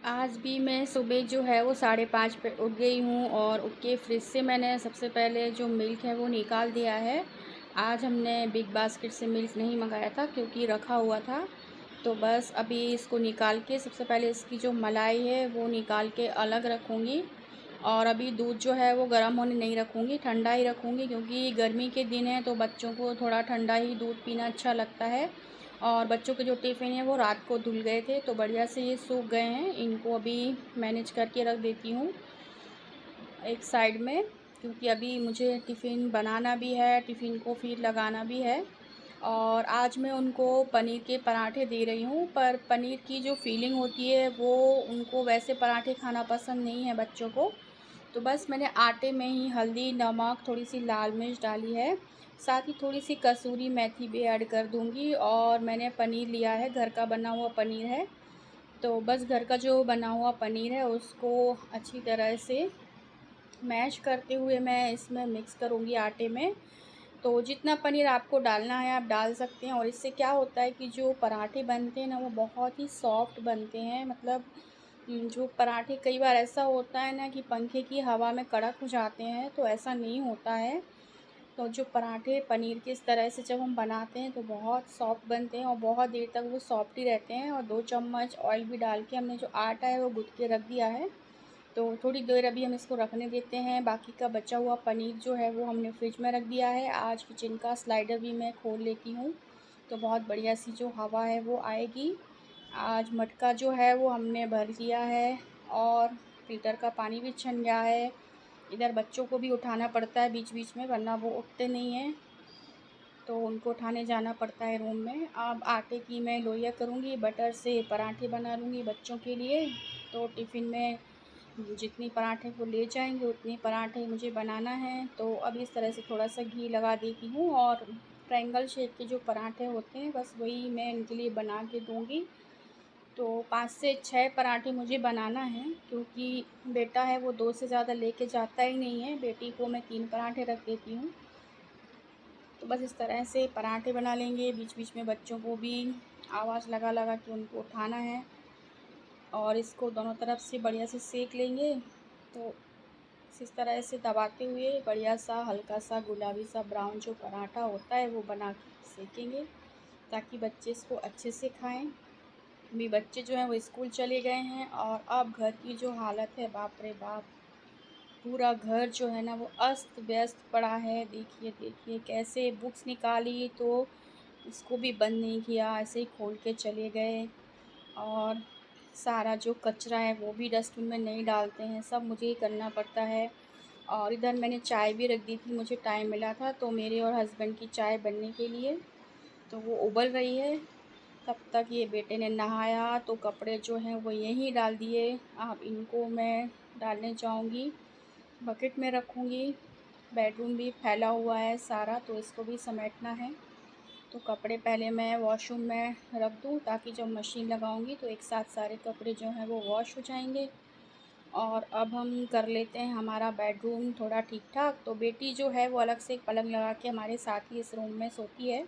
आज भी मैं सुबह जो है वो 5:30 पे उठ गई हूँ और उठ के फ्रिज से मैंने सबसे पहले जो मिल्क है वो निकाल दिया है। आज हमने बिग बास्केट से मिल्क नहीं मंगाया था क्योंकि रखा हुआ था। तो बस अभी इसको निकाल के सबसे पहले इसकी जो मलाई है वो निकाल के अलग रखूँगी। और अभी दूध जो है वो गर्म होने नहीं रखूँगी, ठंडा ही रखूँगी क्योंकि गर्मी के दिन है तो बच्चों को थोड़ा ठंडा ही दूध पीना अच्छा लगता है। और बच्चों के जो टिफ़िन है वो रात को धुल गए थे तो बढ़िया से ये सूख गए हैं। इनको अभी मैनेज करके रख देती हूँ एक साइड में, क्योंकि अभी मुझे टिफ़िन बनाना भी है, टिफ़िन को फिर लगाना भी है। और आज मैं उनको पनीर के पराठे दे रही हूँ, पर पनीर की जो फ़ीलिंग होती है वो उनको वैसे पराठे खाना पसंद नहीं है बच्चों को। तो बस मैंने आटे में ही हल्दी, नमक, थोड़ी-सी लाल मिर्च डाली है, साथ ही थोड़ी-सी कसूरी मेथी भी ऐड कर दूँगी। और मैंने पनीर लिया है, घर का बना हुआ पनीर है, तो बस घर का जो बना हुआ पनीर है उसको अच्छी तरह से मैश करते हुए मैं इसमें मिक्स करूँगी आटे में। तो जितना पनीर आपको डालना है आप डाल सकते हैं। और इससे क्या होता है कि जो पराठे बनते हैं ना वो बहुत ही सॉफ्ट बनते हैं। मतलब जो पराठे कई बार ऐसा होता है ना कि पंखे की हवा में कड़क हो जाते हैं, तो ऐसा नहीं होता है। तो जो पराठे पनीर के इस तरह से जब हम बनाते हैं तो बहुत सॉफ्ट बनते हैं और बहुत देर तक वो सॉफ्ट ही रहते हैं। और 2 चम्मच ऑयल भी डाल के हमने जो आटा है वो गूँथ के रख दिया है। तो थोड़ी देर अभी हम इसको रखने देते हैं। बाकी का बचा हुआ पनीर जो है वो हमने फ्रिज में रख दिया है। आज किचन का स्लाइडर भी मैं खोल लेती हूँ, तो बहुत बढ़िया सी जो हवा है वो आएगी। आज मटका जो है वो हमने भर लिया है और फ़िल्टर का पानी भी छन गया है। इधर बच्चों को भी उठाना पड़ता है बीच-बीच में, वरना वो उठते नहीं हैं, तो उनको उठाने जाना पड़ता है रूम में। अब आटे की मैं लोइयाँ करूँगी, बटर से पराठे बना लूँगी बच्चों के लिए। तो टिफ़िन में जितनी पराठे वो ले जाएँगे उतने पराठे मुझे बनाना है। तो अब इस तरह से थोड़ा-सा घी लगा देती हूँ और ट्रायंगल शेप के जो पराठे होते हैं बस वही मैं इनके लिए बना के दूँगी। तो 5 से 6 पराठे मुझे बनाना है क्योंकि बेटा है वो 2 से ज़्यादा लेके जाता ही नहीं है। बेटी को मैं 3 पराठे रख देती हूँ। तो बस इस तरह से पराठे बना लेंगे। बीच-बीच में बच्चों को भी आवाज़ लगा-लगा के उनको उठाना है और इसको दोनों तरफ से बढ़िया से सेक लेंगे। तो इस तरह से दबाते हुए बढ़िया सा हल्का सा गुलाबी सा ब्राउन जो पराठा होता है वो बना के सेकेंगे, ताकि बच्चे इसको अच्छे से खाएँ। अभी बच्चे जो हैं वो स्कूल चले गए हैं और अब घर की जो हालत है बाप रे बाप! पूरा घर जो है ना वो अस्त-व्यस्त पड़ा है। देखिए कैसे बुक्स निकाली तो उसको भी बंद नहीं किया, ऐसे ही खोल के चले गए। और सारा जो कचरा है वो भी डस्टबिन में नहीं डालते हैं, सब मुझे ही करना पड़ता है। और इधर मैंने चाय भी रख दी थी, मुझे टाइम मिला था तो मेरे और हस्बैंड की चाय बनने के लिए, तो वो उबल रही है। तब तक ये बेटे ने नहाया तो कपड़े जो हैं वो यहीं डाल दिए। अब इनको मैं डालने जाऊँगी, बकेट में रखूँगी। बेडरूम भी फैला हुआ है सारा, तो इसको भी समेटना है। तो कपड़े पहले मैं वॉशरूम में रख दूँ ताकि जब मशीन लगाऊँगी तो एक साथ सारे कपड़े जो हैं वो वॉश हो जाएँगे। और अब हम कर लेते हैं हमारा बेडरूम थोड़ा ठीक-ठाक। तो बेटी जो है वो अलग से एक पलंग लगा के हमारे साथ ही इस रूम में सोती है,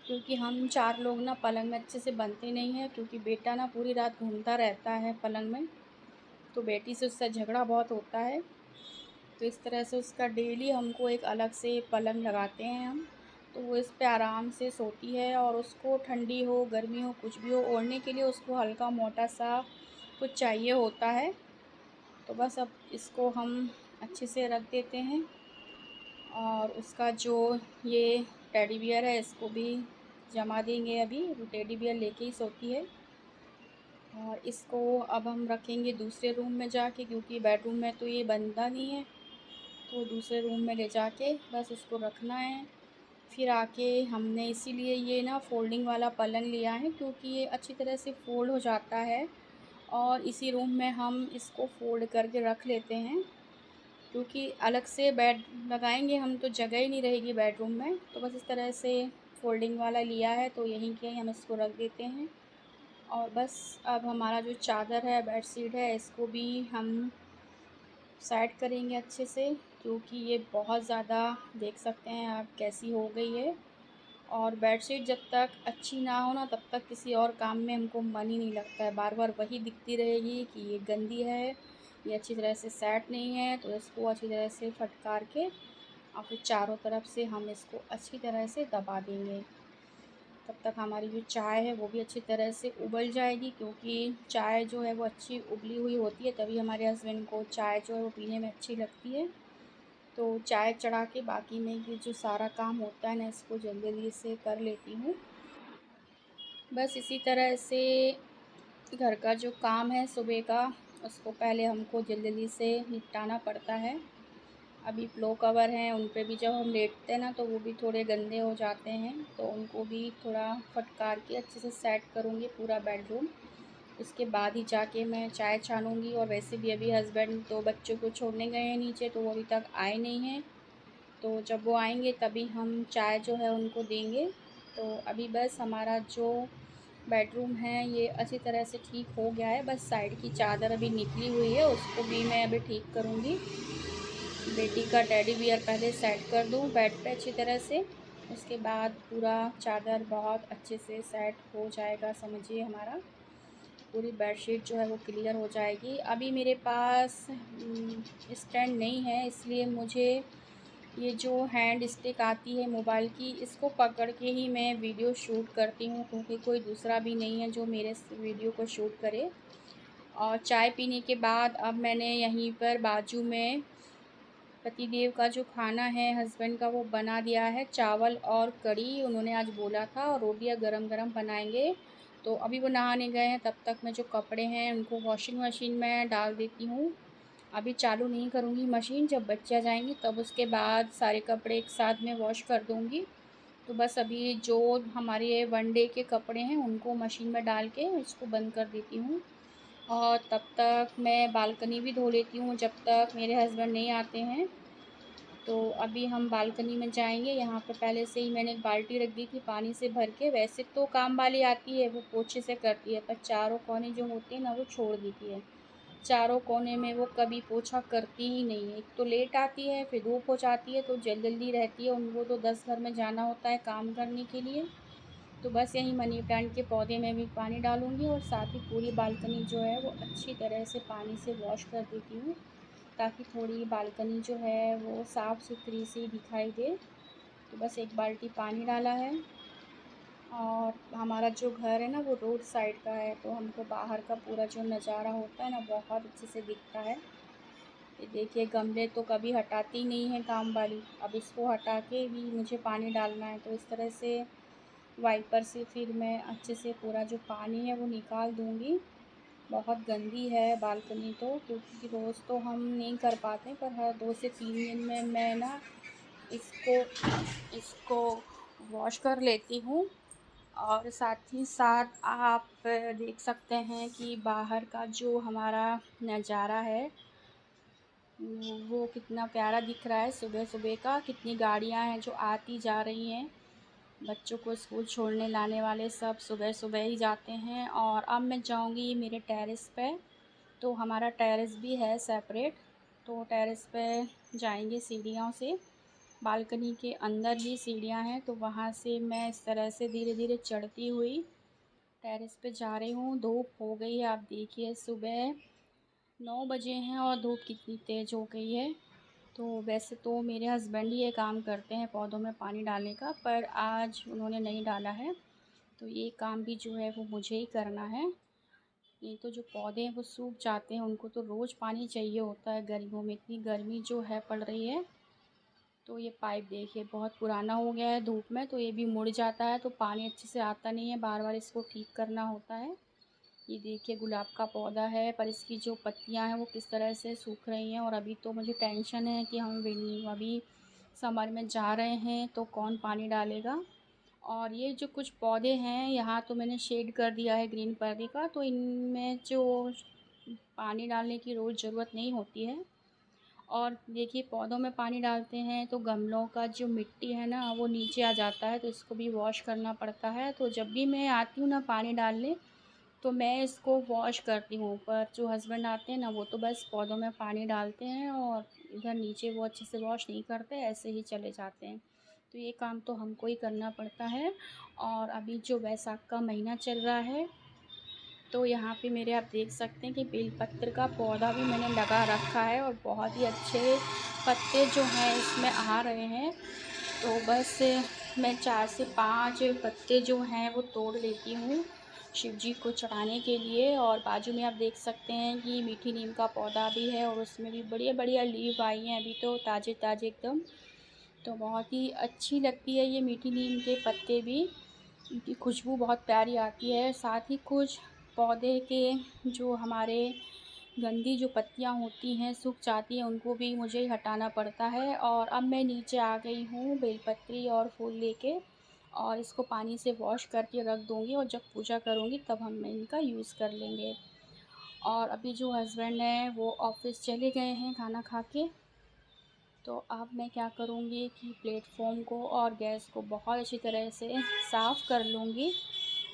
क्योंकि हम 4 लोग ना पलंग में अच्छे से बनते नहीं हैं, क्योंकि बेटा ना पूरी रात घूमता रहता है पलंग में, तो बेटी से उससे झगड़ा बहुत होता है। तो इस तरह से उसका डेली हमको एक अलग से पलंग लगाते हैं हम, तो वो इस पे आराम से सोती है। और उसको ठंडी हो, गर्मी हो, कुछ भी हो, ओढ़ने के लिए उसको हल्का मोटा-सा कुछ चाहिए होता है। तो बस अब इसको हम अच्छे से रख देते हैं। और उसका जो ये टेडी बियर है इसको भी जमा देंगे अभी, वो टेडी बियर लेके ही सोती है। और इसको अब हम रखेंगे दूसरे रूम में जाके, क्योंकि बेडरूम में तो ये बनता नहीं है, तो दूसरे रूम में ले जाके बस इसको रखना है। फिर आके हमने इसीलिए ये ना फ़ोल्डिंग वाला पलंग लिया है, क्योंकि ये अच्छी तरह से फ़ोल्ड हो जाता है और इसी रूम में हम इसको फ़ोल्ड करके रख लेते हैं। क्योंकि अलग से बेड लगाएँगे हम तो जगह ही नहीं रहेगी बेडरूम में, तो बस इस तरह से फ़ोल्डिंग वाला लिया है तो यहीं के यहीं हम इसको रख देते हैं। और बस अब हमारा जो चादर है, बेडशीट है, इसको भी हम साइड करेंगे अच्छे से, क्योंकि ये बहुत ज़्यादा देख सकते हैं आप कैसी हो गई है। और बेडशीट जब तक अच्छी ना हो ना, तब तक किसी और काम में हमको मन ही नहीं लगता है। बार बार वही दिखती रहेगी कि ये गंदी है, ये अच्छी तरह से सेट नहीं है। तो इसको अच्छी तरह से फटकार के और फिर चारों तरफ से हम इसको अच्छी तरह से दबा देंगे। तब तक हमारी जो चाय है वो भी अच्छी तरह से उबल जाएगी, क्योंकि चाय जो है वो अच्छी उबली हुई होती है, तभी हमारे हस्बैंड को चाय जो है वो पीने में अच्छी लगती है। तो चाय चढ़ा के बाकी में ये जो सारा काम होता है ना, इसको जल्दी जल्दी से कर लेती हूँ। बस इसी तरह से घर का जो काम है सुबह का, उसको पहले हमको जल्दी जल्दी से निपटाना पड़ता है। अभी पिलो कवर हैं, उन पे भी जब हम लेटते हैं ना तो वो भी थोड़े गंदे हो जाते हैं, तो उनको भी थोड़ा फटकार के अच्छे से सेट करूँगी पूरा बेडरूम। उसके बाद ही जाके मैं चाय छानूँगी। और वैसे भी अभी हस्बैंड तो बच्चों को छोड़ने गए हैं नीचे, तो वो अभी तक आए नहीं हैं। तो जब वो आएंगे तभी हम चाय जो है उनको देंगे। तो अभी बस हमारा जो बेडरूम है ये अच्छी तरह से ठीक हो गया है। बस साइड की चादर अभी निकली हुई है, उसको भी मैं अभी ठीक करूँगी। बेटी का टेडी बियर पहले सेट कर दूँ बेड पे अच्छी तरह से, उसके बाद पूरा चादर बहुत अच्छे से सेट हो जाएगा। समझिए हमारा पूरी बेडशीट जो है वो क्लियर हो जाएगी। अभी मेरे पास स्टैंड नहीं है, इसलिए मुझे ये जो हैंड स्टिक आती है मोबाइल की, इसको पकड़ के ही मैं वीडियो शूट करती हूँ, क्योंकि कोई दूसरा भी नहीं है जो मेरे वीडियो को शूट करे। और चाय पीने के बाद अब मैंने यहीं पर बाजू में पतिदेव का जो खाना है हस्बैंड का, वो बना दिया है। चावल और कढ़ी उन्होंने आज बोला था, और रोटियां गरम गरम बनाएंगे। तो अभी वो नहाने गए हैं, तब तक मैं जो कपड़े हैं उनको वॉशिंग मशीन में डाल देती हूँ। अभी चालू नहीं करूँगी मशीन, जब बच्चे आ जाएंगी तब उसके बाद सारे कपड़े एक साथ में वॉश कर दूँगी। तो बस अभी जो हमारे वनडे के कपड़े हैं उनको मशीन में डाल के इसको बंद कर देती हूँ। और तब तक मैं बालकनी भी धो लेती हूँ, जब तक मेरे हस्बैंड नहीं आते हैं। तो अभी हम बालकनी में जाएंगे। यहाँ पे पहले से ही मैंने एक बाल्टी रख दी थी पानी से भर के। वैसे तो काम वाली आती है, वो पोछे से करती है, पर चारों कोने जो होते हैं ना वो छोड़ देती है। चारों कोने में वो कभी पोछा करती ही नहीं है। एक तो लेट आती है, फिर धूप हो जाती है, तो जल्दी रहती है उनको तो 10 घर में जाना होता है काम करने के लिए। तो बस यहीं मनी प्लांट के पौधे में भी पानी डालूँगी, और साथ ही पूरी बालकनी जो है वो अच्छी तरह से पानी से वॉश कर देती हूँ, ताकि थोड़ी बालकनी जो है वो साफ़ सुथरी सी दिखाई दे। तो बस एक बाल्टी पानी डाला है। और हमारा जो घर है ना वो रोड साइड का है, तो हमको बाहर का पूरा जो नज़ारा होता है ना बहुत अच्छे से दिखता है। ये देखिए गमले तो कभी हटाती नहीं है काम वाली, अब इसको हटा के भी मुझे पानी डालना है। तो इस तरह से वाइपर से फिर मैं अच्छे से पूरा जो पानी है वो निकाल दूँगी। बहुत गंदी है बालकनी तो, क्योंकि रोज़ तो हम नहीं कर पाते, पर हर 2 से 3 दिन में मैं ना इसको इसको वॉश कर लेती हूँ। और साथ ही साथ आप देख सकते हैं कि बाहर का जो हमारा नज़ारा है वो कितना प्यारा दिख रहा है। सुबह सुबह का कितनी गाड़ियाँ हैं जो आती जा रही हैं। बच्चों को स्कूल छोड़ने लाने वाले सब सुबह सुबह ही जाते हैं। और अब मैं जाऊंगी मेरे टेरेस पे। तो हमारा टेरेस भी है सेपरेट, तो टेरेस पे जाएंगे सीढ़ियों से। बालकनी के अंदर ही सीढ़ियाँ हैं, तो वहाँ से मैं इस तरह से धीरे धीरे चढ़ती हुई टेरेस पे जा रही हूँ। धूप हो गई है, आप देखिए सुबह 9 बजे हैं और धूप कितनी तेज़ हो गई है। तो वैसे तो मेरे हस्बैंड ही ये काम करते हैं पौधों में पानी डालने का, पर आज उन्होंने नहीं डाला है, तो ये काम भी जो है वो मुझे ही करना है। नहीं तो जो पौधे हैं वो सूख जाते हैं, उनको तो रोज़ पानी चाहिए होता है। गर्मियों में इतनी गर्मी जो है पड़ रही है। तो ये पाइप देखिए बहुत पुराना हो गया है धूप में, तो ये भी मुड़ जाता है, तो पानी अच्छे से आता नहीं है, बार बार इसको ठीक करना होता है। ये देखिए गुलाब का पौधा है, पर इसकी जो पत्तियां हैं वो किस तरह से सूख रही हैं। और अभी तो मुझे टेंशन है कि हम अभी समर में जा रहे हैं तो कौन पानी डालेगा। और ये जो कुछ पौधे हैं यहाँ तो मैंने शेड कर दिया है ग्रीन पर्दे का, तो इनमें जो पानी डालने की रोज़ ज़रूरत नहीं होती है। और देखिए पौधों में पानी डालते हैं तो गमलों का जो मिट्टी है ना वो नीचे आ जाता है, तो इसको भी वॉश करना पड़ता है। तो जब भी मैं आती हूँ ना पानी डालने, तो मैं इसको वॉश करती हूँ। पर जो हस्बैंड आते हैं ना वो तो बस पौधों में पानी डालते हैं, और इधर नीचे वो अच्छे से वॉश नहीं करते, ऐसे ही चले जाते हैं। तो ये काम तो हमको ही करना पड़ता है। और अभी जो वैशाख का महीना चल रहा है, तो यहाँ पे मेरे आप देख सकते हैं कि बेलपत्र का पौधा भी मैंने लगा रखा है और बहुत ही अच्छे पत्ते जो हैं इसमें आ रहे हैं। तो बस मैं 4 से 5 पत्ते जो हैं वो तोड़ लेती हूँ शिव जी को चढ़ाने के लिए। और बाजू में आप देख सकते हैं कि मीठी नीम का पौधा भी है और उसमें भी बढ़िया-बढ़िया लीफ आई हैं अभी तो ताज़े-ताज़े एकदम। तो बहुत ही अच्छी लगती है ये मीठी नीम के पत्ते भी, इनकी खुशबू बहुत प्यारी आती है। साथ ही कुछ पौधे के जो हमारे गंदी जो पत्तियां होती हैं सूख जाती हैं, उनको भी मुझे ही हटाना पड़ता है। और अब मैं नीचे आ गई हूँ बेलपत्री और फूल लेके, और इसको पानी से वॉश करके रख दूँगी और जब पूजा करूँगी तब हम इनका यूज़ कर लेंगे। और अभी जो हस्बैंड हैं वो ऑफ़िस चले गए हैं खाना खा के। तो अब मैं क्या करूँगी कि प्लेटफॉर्म को और गैस को बहुत अच्छी तरह से साफ़ कर लूँगी।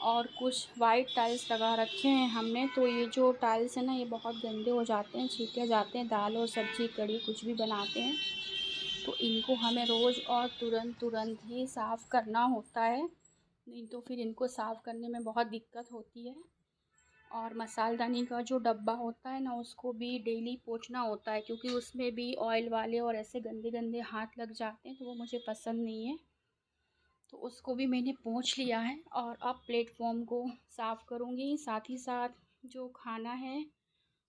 और कुछ वाइट टाइल्स लगा रखे हैं हमने, तो ये जो टाइल्स है ना ये बहुत गंदे हो जाते हैं, छींटे जाते हैं, दाल और सब्ज़ी कढ़ी कुछ भी बनाते हैं तो इनको हमें रोज़ और तुरंत ही साफ़ करना होता है, नहीं तो फिर इनको साफ़ करने में बहुत दिक्कत होती है। और मसालदानी का जो डब्बा होता है ना उसको भी डेली पोंछना होता है, क्योंकि उसमें भी ऑयल वाले और ऐसे गंदे गंदे हाथ लग जाते हैं, तो वो मुझे पसंद नहीं है। तो उसको भी मैंने पोंछ लिया है और अब प्लेटफॉर्म को साफ़ करूँगी। साथ ही साथ जो खाना है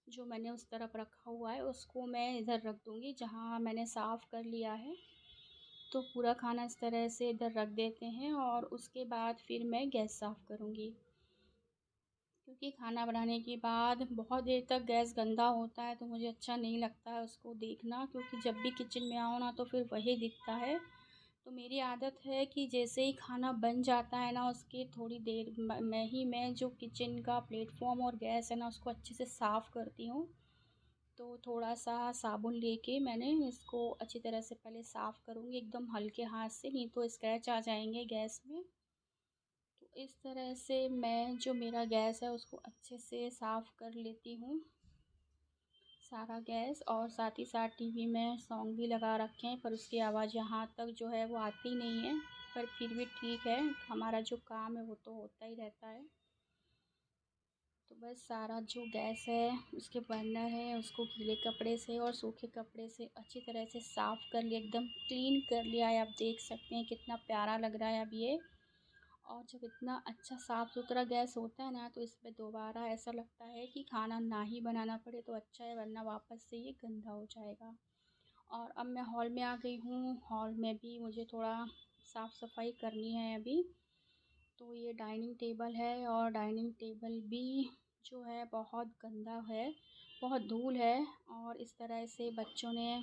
जो मैंने उस तरफ रखा हुआ है उसको मैं इधर रख दूँगी जहाँ मैंने साफ़ कर लिया है। तो पूरा खाना इस तरह से इधर रख देते हैं और उसके बाद फिर मैं गैस साफ़ करूँगी, क्योंकि खाना बनाने के बाद बहुत देर तक गैस गंदा होता है तो मुझे अच्छा नहीं लगता है उसको देखना, क्योंकि जब भी किचन में आओ ना तो फिर वही दिखता है। तो मेरी आदत है कि जैसे ही खाना बन जाता है ना उसके थोड़ी देर में ही मैं जो किचन का प्लेटफॉर्म और गैस है ना उसको अच्छे से साफ़ करती हूँ। तो थोड़ा सा साबुन लेके मैंने इसको अच्छी तरह से पहले साफ़ करूँगी एकदम हल्के हाथ से, नहीं तो स्क्रैच आ जाएंगे गैस में। तो इस तरह से मैं जो मेरा गैस है उसको अच्छे से साफ़ कर लेती हूँ सारा गैस। और साथ ही साथ टीवी में सॉन्ग भी लगा रखे हैं, पर उसकी आवाज़ यहाँ तक जो है वो आती नहीं है, पर फिर भी ठीक है, हमारा जो काम है वो तो होता ही रहता है। तो बस सारा जो गैस है उसके बर्नर है उसको गीले कपड़े से और सूखे कपड़े से अच्छी तरह से साफ़ कर लिया, एकदम क्लीन कर लिया है। आप देख सकते हैं कितना प्यारा लग रहा है अब ये। और जब इतना अच्छा साफ़ सुथरा गैस होता है ना तो इसमें दोबारा ऐसा लगता है कि खाना ना ही बनाना पड़े तो अच्छा है, वरना वापस से ये गंदा हो जाएगा। और अब मैं हॉल में आ गई हूँ, हॉल में भी मुझे थोड़ा साफ़ सफाई करनी है अभी। तो ये डाइनिंग टेबल है और डाइनिंग टेबल भी जो है बहुत गंदा है, बहुत धूल है। और इस तरह से बच्चों ने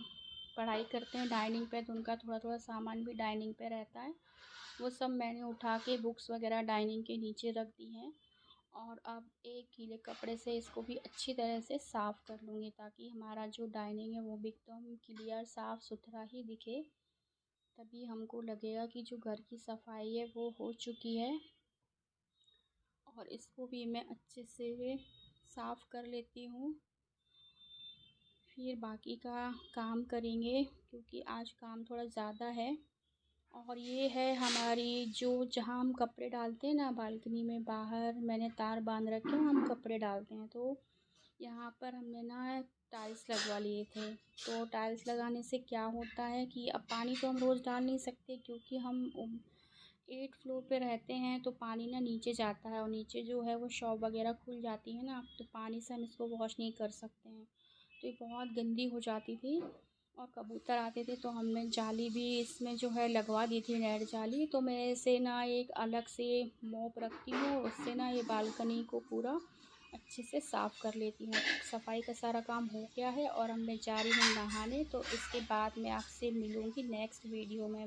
पढ़ाई करते हैं डाइनिंग पे तो उनका थोड़ा थोड़ा सामान भी डाइनिंग पे रहता है, वो सब मैंने उठा के बुक्स वगैरह डाइनिंग के नीचे रख दी हैं। और अब एक गीले कपड़े से इसको भी अच्छी तरह से साफ़ कर लूँगी, ताकि हमारा जो डाइनिंग है वो भी एकदम क्लियर साफ़ सुथरा ही दिखे। तभी हमको लगेगा कि जो घर की सफाई है वो हो चुकी है। और इसको भी मैं अच्छे से साफ़ कर लेती हूँ, फिर बाकी का काम करेंगे, क्योंकि आज काम थोड़ा ज़्यादा है। और ये है हमारी जो जहाँ हम कपड़े डालते हैं ना बालकनी में बाहर मैंने तार बांध रखे हैं, हम कपड़े डालते हैं, तो यहाँ पर हमने ना टाइल्स लगवा लिए थे। तो टाइल्स लगाने से क्या होता है कि अब पानी तो हम रोज़ डाल नहीं सकते, क्योंकि हम 8 फ्लोर पे रहते हैं, तो पानी ना नीचे जाता है और नीचे जो है वो शॉप वगैरह खुल जाती है ना, तो पानी से हम इसको वॉश नहीं कर सकते हैं। तो ये बहुत गंदी हो जाती थी और कबूतर आते थे, तो हमने जाली भी इसमें जो है लगवा दी थी, नेट जाली। तो मैं इसे ना एक अलग से मोप रखती हूँ, उससे ना ये बालकनी को पूरा अच्छे से साफ़ कर लेती हूँ। सफाई का सारा काम हो गया है और अब मैं जा रही हूँ नहाने, तो इसके बाद मैं आपसे मिलूँगी नेक्स्ट वीडियो में।